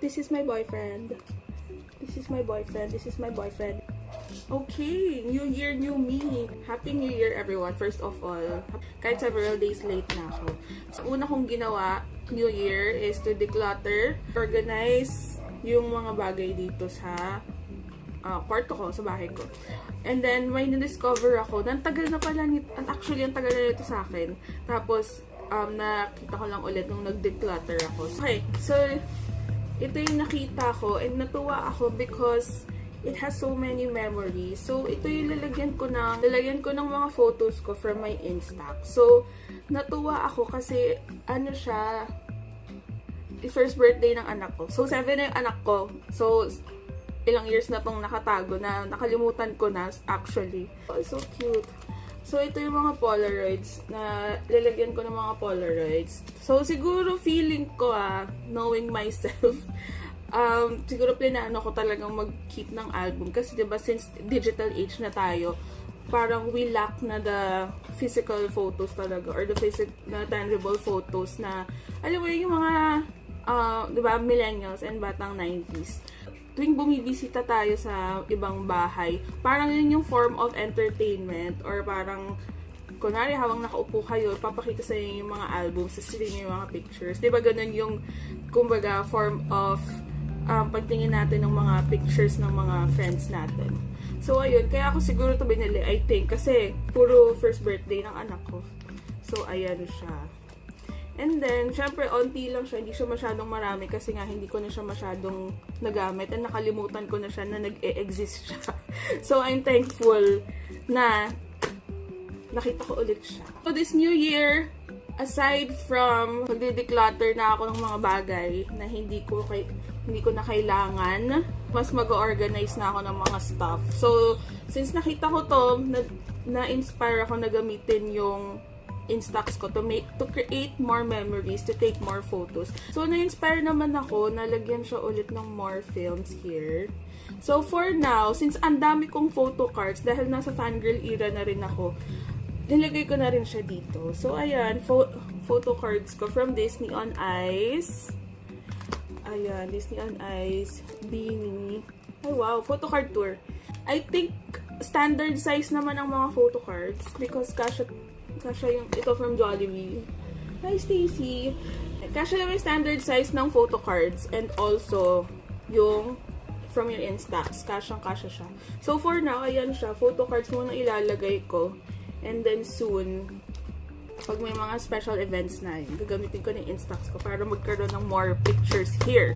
This is my boyfriend. This is my boyfriend. This is my boyfriend. Okay, New Year, new me. Happy New Year, everyone. First of all, kahit several days late na ako. So, una kong ginawa, New Year, is to declutter, organize yung mga bagay dito sa kwarto ko, sa bahay ko. And then, may na-discover ako, ang tagal na pala nito, actually, ang tagal na nito sa akin. Tapos, nakita ko lang ulit nung nag-declutter ako. Okay, so, ito yung nakita ko, and natuwa ako because it has so many memories. So, ito yung lalagyan ko ng mga photos ko from my Instax. So, natuwa ako kasi, siya, the first birthday ng anak ko. So, 7 na yung anak ko. So, ilang years na tong nakatago na nakalimutan ko na actually. Oh, so cute. So, ito yung mga Polaroids na lalagyan ko ng mga Polaroids. So, siguro feeling ko knowing myself, siguro plinano ko talagang mag-keep ng album. Kasi diba, since digital age na tayo, parang we lack na the physical photos talaga or the na tangible photos na, alam mo yung mga, diba, millennials and batang 90s. Tuwing bumibisita tayo sa ibang bahay, parang yun yung form of entertainment or parang, kunwari habang nakaupo kayo, papakita sa inyo yung mga albums, sasabihin niyo yung mga pictures. Diba ganun yung, kumbaga, form of pagtingin natin ng mga pictures ng mga friends natin. So, ayun. Kaya ako siguro ito binili, I think. Kasi, puro first birthday ng anak ko. So, ayan siya. And then, syempre, onti lang siya. Hindi siya masyadong marami kasi nga, hindi ko na siya masyadong nagamit. And nakalimutan ko na siya na nag-e-exist siya. So, I'm thankful na nakita ko ulit siya. So, this new year, aside from magde-declutter na ako ng mga bagay na hindi ko na kailangan, mas mag-organize na ako ng mga stuff. So, since nakita ko to, na-inspire ako na gamitin yung Instax ko to create more memories, to take more photos. So, na-inspire naman ako, nalagyan siya ulit ng more films here. So, for now, since ang dami kong photo cards, dahil nasa fangirl era na rin ako, nilagay ko na rin siya dito. So, ayan, photo cards ko from Disney on Ice. Ayan, Disney on Ice, Beanie. Ay, wow, photo card tour. I think, standard size naman ang mga photo cards because kasha yung ito from Jollibee. Hi, Stacy! Kasha naman yung standard size ng photo cards and also yung from your Instax. Kasha siya. So, for now, ayan siya. Photo cards muna ilalagay ko. And then soon, pag may mga special events na yun, gagamitin ko ng Instax ko para magkaroon ng more pictures here.